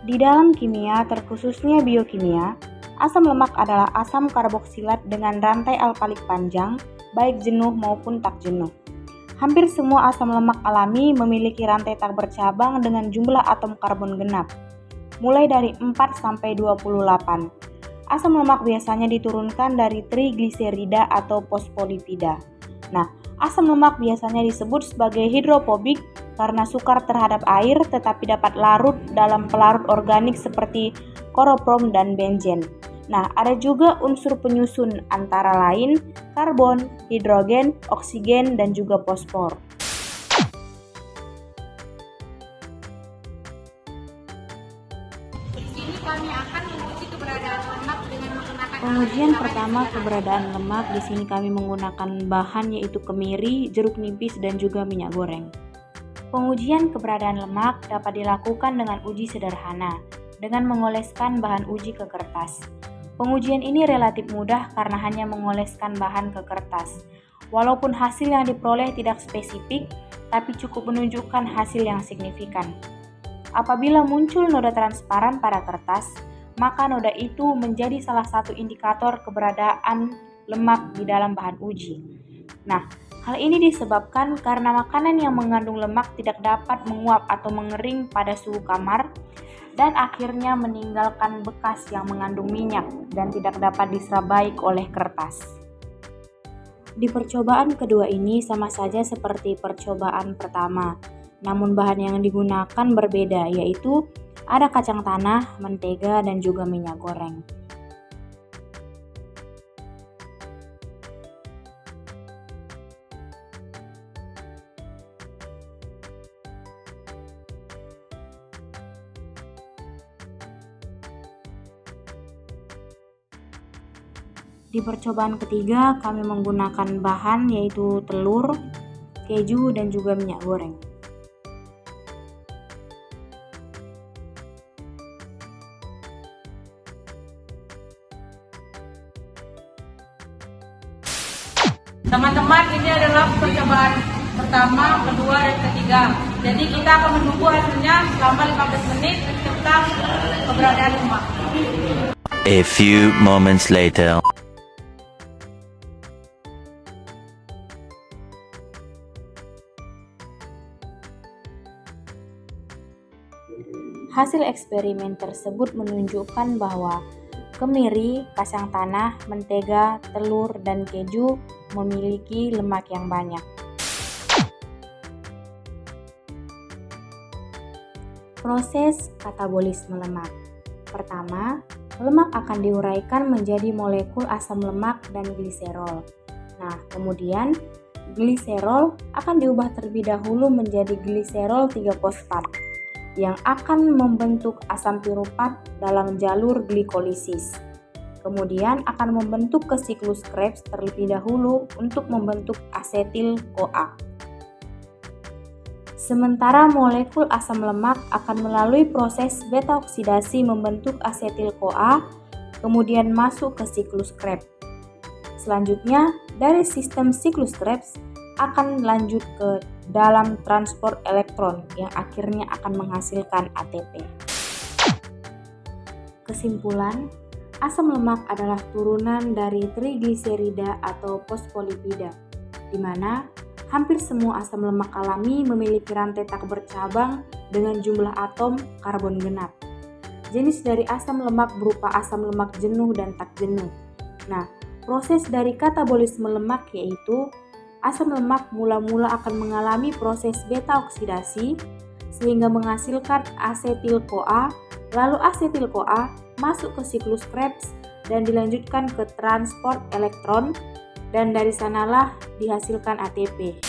Di dalam kimia, terkhususnya biokimia, asam lemak adalah asam karboksilat dengan rantai alkalik panjang, baik jenuh maupun tak jenuh. Hampir semua asam lemak alami memiliki rantai tak bercabang dengan jumlah atom karbon genap, mulai dari 4 sampai 28. Asam lemak biasanya diturunkan dari trigliserida atau fosfolipida. Nah, asam lemak biasanya disebut sebagai hidrofobik karena sukar terhadap air tetapi dapat larut dalam pelarut organik seperti kloroprom dan benzen. Nah, ada juga unsur penyusun antara lain karbon, hidrogen, oksigen, dan juga fosfor. Ini kami akan menguji keberadaan lemak dengan menggunakan Pengujian pertama keberadaan lemak di sini kami menggunakan bahan yaitu kemiri, jeruk nipis, dan juga minyak goreng. Pengujian keberadaan lemak dapat dilakukan dengan uji sederhana, dengan mengoleskan bahan uji ke kertas. Pengujian ini relatif mudah karena hanya mengoleskan bahan ke kertas. Walaupun hasil yang diperoleh tidak spesifik, tapi cukup menunjukkan hasil yang signifikan. Apabila muncul noda transparan pada kertas, maka noda itu menjadi salah satu indikator keberadaan lemak di dalam bahan uji. Nah, hal ini disebabkan karena makanan yang mengandung lemak tidak dapat menguap atau mengering pada suhu kamar dan akhirnya meninggalkan bekas yang mengandung minyak dan tidak dapat diserap baik oleh kertas. Di percobaan kedua ini sama saja seperti percobaan pertama, namun bahan yang digunakan berbeda, yaitu ada kacang tanah, mentega, dan juga minyak goreng. Di percobaan ketiga, kami menggunakan bahan yaitu telur, keju, dan juga minyak goreng. Teman-teman, ini adalah percobaan pertama, kedua, dan ketiga. Jadi kita akan menunggu hasilnya selama 15 menit tentang keberadaan lemak. A few moments later. Hasil eksperimen tersebut menunjukkan bahwa kemiri, kacang tanah, mentega, telur, dan keju memiliki lemak yang banyak. Proses katabolisme lemak. Pertama, lemak akan diuraikan menjadi molekul asam lemak dan gliserol. Nah, kemudian gliserol akan diubah terlebih dahulu menjadi gliserol 3-fosfat yang akan membentuk asam piruvat dalam jalur glikolisis. Kemudian akan membentuk ke siklus Krebs terlebih dahulu untuk membentuk asetil-CoA. Sementara molekul asam lemak akan melalui proses beta oksidasi membentuk asetil-CoA, kemudian masuk ke siklus Krebs. Selanjutnya, dari sistem siklus Krebs akan lanjut ke dalam transport elektron yang akhirnya akan menghasilkan ATP. Kesimpulan, asam lemak adalah turunan dari trigliserida atau fosfolipida, di mana hampir semua asam lemak alami memiliki rantai tak bercabang dengan jumlah atom karbon genap. Jenis dari asam lemak berupa asam lemak jenuh dan tak jenuh. Nah, proses dari katabolisme lemak yaitu asam lemak mula-mula akan mengalami proses beta oksidasi sehingga menghasilkan asetil-CoA, lalu asetil-CoA masuk ke siklus Krebs dan dilanjutkan ke transport elektron dan dari sanalah dihasilkan ATP.